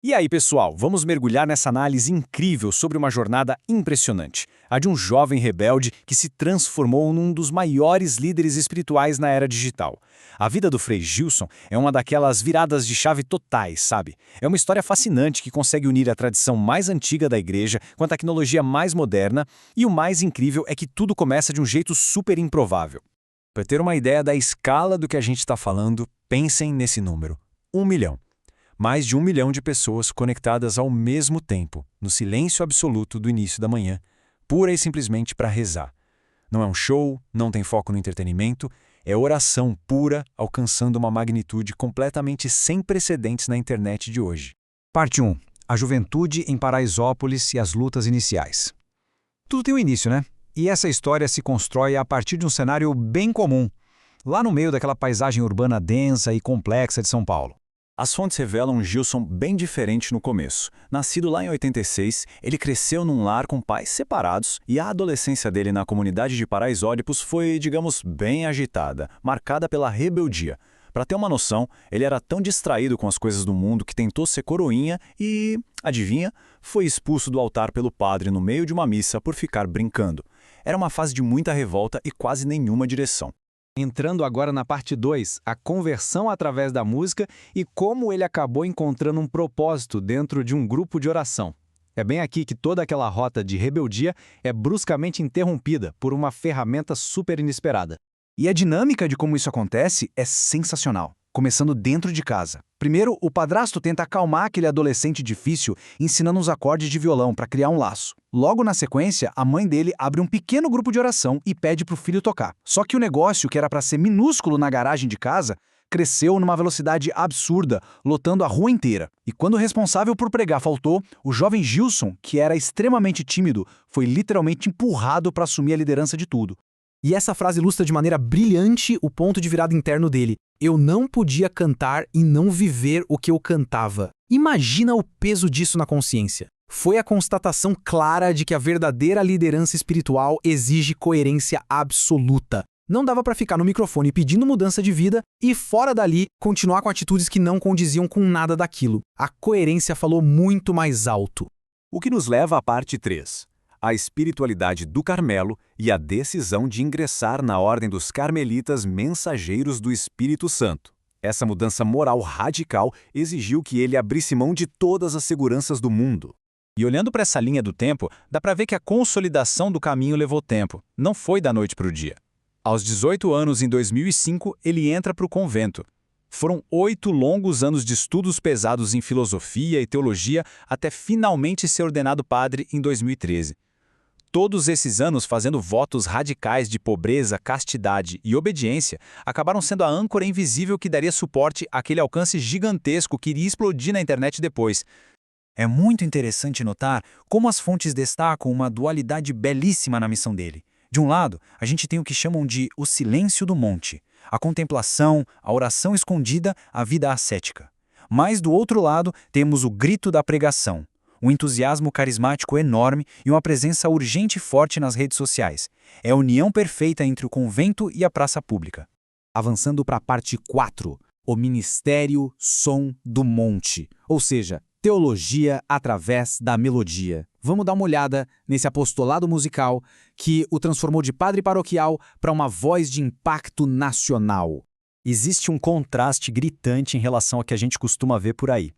E aí, pessoal, vamos mergulhar nessa análise incrível sobre uma jornada impressionante, a de um jovem rebelde que se transformou num dos maiores líderes espirituais na era digital. A vida do Frei Gilson é uma daquelas viradas de chave totais, sabe? É uma história fascinante que consegue unir a tradição mais antiga da igreja com a tecnologia mais moderna, e o mais incrível é que tudo começa de um jeito super improvável. Para ter uma ideia da escala do que a gente está falando, pensem nesse número: 1 milhão. Mais de 1 milhão de pessoas conectadas ao mesmo tempo, no silêncio absoluto do início da manhã, pura e simplesmente para rezar. Não é um show, não tem foco no entretenimento, é oração pura alcançando uma magnitude completamente sem precedentes na internet de hoje. Parte 1. A juventude em Paraisópolis e as lutas iniciais. Tudo tem um início, né? E essa história se constrói a partir de um cenário bem comum, lá no meio daquela paisagem urbana densa e complexa de São Paulo. As fontes revelam um Gilson bem diferente no começo. Nascido lá em 86, ele cresceu num lar com pais separados e a adolescência dele na comunidade de Paraisópolis foi, digamos, bem agitada, marcada pela rebeldia. Para ter uma noção, ele era tão distraído com as coisas do mundo que tentou ser coroinha e, adivinha, foi expulso do altar pelo padre no meio de uma missa por ficar brincando. Era uma fase de muita revolta e quase nenhuma direção. Entrando agora na parte 2, a conversão através da música e como ele acabou encontrando um propósito dentro de um grupo de oração. É bem aqui que toda aquela rota de rebeldia é bruscamente interrompida por uma ferramenta super inesperada. E a dinâmica de como isso acontece é sensacional, começando dentro de casa. Primeiro, o padrasto tenta acalmar aquele adolescente difícil ensinando uns acordes de violão para criar um laço. Logo na sequência, a mãe dele abre um pequeno grupo de oração e pede para o filho tocar. Só que o negócio, que era para ser minúsculo na garagem de casa, cresceu numa velocidade absurda, lotando a rua inteira. E quando o responsável por pregar faltou, o jovem Gilson, que era extremamente tímido, foi literalmente empurrado para assumir a liderança de tudo. E essa frase ilustra de maneira brilhante o ponto de virada interno dele. Eu não podia cantar e não viver o que eu cantava. Imagina o peso disso na consciência. Foi a constatação clara de que a verdadeira liderança espiritual exige coerência absoluta. Não dava para ficar no microfone pedindo mudança de vida e, fora dali, continuar com atitudes que não condiziam com nada daquilo. A coerência falou muito mais alto. O que nos leva à parte 3. A espiritualidade do Carmelo e a decisão de ingressar na Ordem dos Carmelitas Mensageiros do Espírito Santo. Essa mudança moral radical exigiu que ele abrisse mão de todas as seguranças do mundo. E olhando para essa linha do tempo, dá para ver que a consolidação do caminho levou tempo, não foi da noite para o dia. Aos 18 anos, em 2005, ele entra para o convento. Foram 8 longos anos de estudos pesados em filosofia e teologia até finalmente ser ordenado padre em 2013. Todos esses anos fazendo votos radicais de pobreza, castidade e obediência acabaram sendo a âncora invisível que daria suporte àquele alcance gigantesco que iria explodir na internet depois. É muito interessante notar como as fontes destacam uma dualidade belíssima na missão dele. De um lado, a gente tem o que chamam de o silêncio do monte, a contemplação, a oração escondida, a vida ascética. Mas do outro lado, temos o grito da pregação. Um entusiasmo carismático enorme e uma presença urgente e forte nas redes sociais. É a união perfeita entre o convento e a praça pública. Avançando para a parte 4, o Ministério Som do Monte, ou seja, teologia através da melodia. Vamos dar uma olhada nesse apostolado musical que o transformou de padre paroquial para uma voz de impacto nacional. Existe um contraste gritante em relação ao que a gente costuma ver por aí.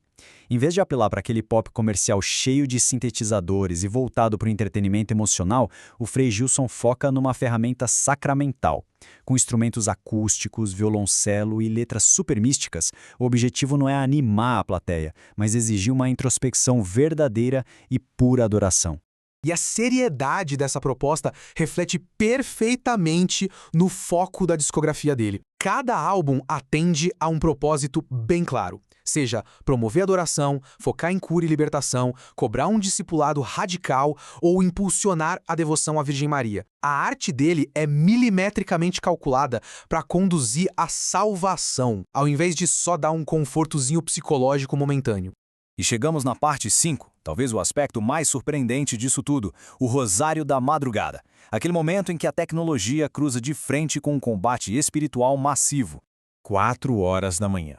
Em vez de apelar para aquele pop comercial cheio de sintetizadores e voltado para o entretenimento emocional, o Frei Gilson foca numa ferramenta sacramental. Com instrumentos acústicos, violoncelo e letras super místicas, o objetivo não é animar a plateia, mas exigir uma introspecção verdadeira e pura adoração. E a seriedade dessa proposta reflete perfeitamente no foco da discografia dele. Cada álbum atende a um propósito bem claro. Seja promover adoração, focar em cura e libertação, cobrar um discipulado radical ou impulsionar a devoção à Virgem Maria. A arte dele é milimetricamente calculada para conduzir à salvação, ao invés de só dar um confortozinho psicológico momentâneo. E chegamos na parte 5, talvez o aspecto mais surpreendente disso tudo, o Rosário da Madrugada. Aquele momento em que a tecnologia cruza de frente com um combate espiritual massivo. 4 horas da manhã.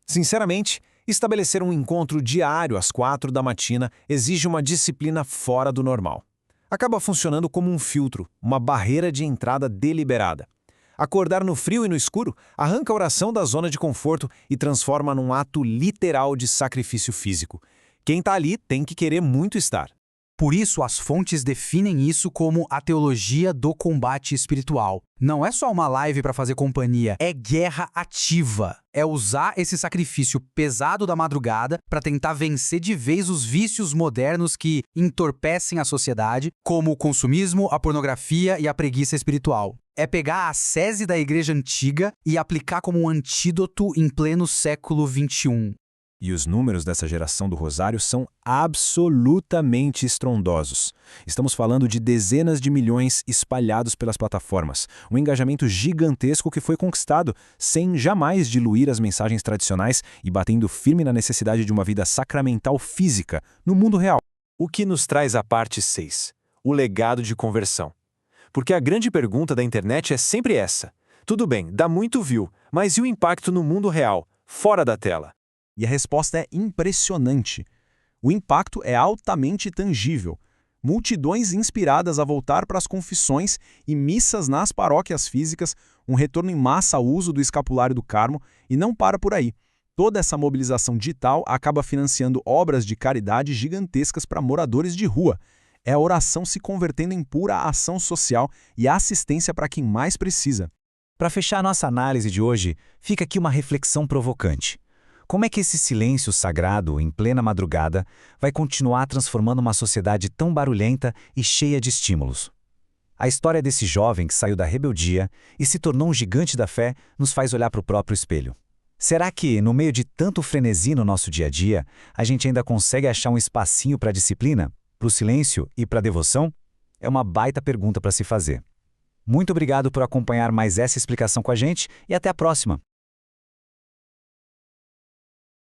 Sinceramente, Estabelecer um encontro diário às 4 da matina exige uma disciplina fora do normal. Acaba funcionando como um filtro, uma barreira de entrada deliberada. Acordar no frio e no escuro arranca a oração da zona de conforto e transforma num ato literal de sacrifício físico. Quem está ali tem que querer muito estar. Por isso, as fontes definem isso como a teologia do combate espiritual. Não é só uma live para fazer companhia, é guerra ativa. É usar esse sacrifício pesado da madrugada para tentar vencer de vez os vícios modernos que entorpecem a sociedade, como o consumismo, a pornografia e a preguiça espiritual. É pegar a ascese da igreja antiga e aplicar como um antídoto em pleno século XXI. E os números dessa geração do Rosário são absolutamente estrondosos. Estamos falando de dezenas de milhões espalhados pelas plataformas. Um engajamento gigantesco que foi conquistado sem jamais diluir as mensagens tradicionais e batendo firme na necessidade de uma vida sacramental física no mundo real. O que nos traz a parte 6, o legado de conversão. Porque a grande pergunta da internet é sempre essa. Tudo bem, dá muito view, mas e o impacto no mundo real, fora da tela? E a resposta é impressionante. O impacto é altamente tangível. Multidões inspiradas a voltar para as confissões e missas nas paróquias físicas, um retorno em massa ao uso do escapulário do Carmo, e não para por aí. Toda essa mobilização digital acaba financiando obras de caridade gigantescas para moradores de rua. É a oração se convertendo em pura ação social e assistência para quem mais precisa. Para fechar nossa análise de hoje, fica aqui uma reflexão provocante. Como é que esse silêncio sagrado, em plena madrugada, vai continuar transformando uma sociedade tão barulhenta e cheia de estímulos? A história desse jovem que saiu da rebeldia e se tornou um gigante da fé nos faz olhar para o próprio espelho. Será que, no meio de tanto frenesi no nosso dia a dia, a gente ainda consegue achar um espacinho para a disciplina, para o silêncio e para a devoção? É uma baita pergunta para se fazer. Muito obrigado por acompanhar mais essa explicação com a gente e até a próxima!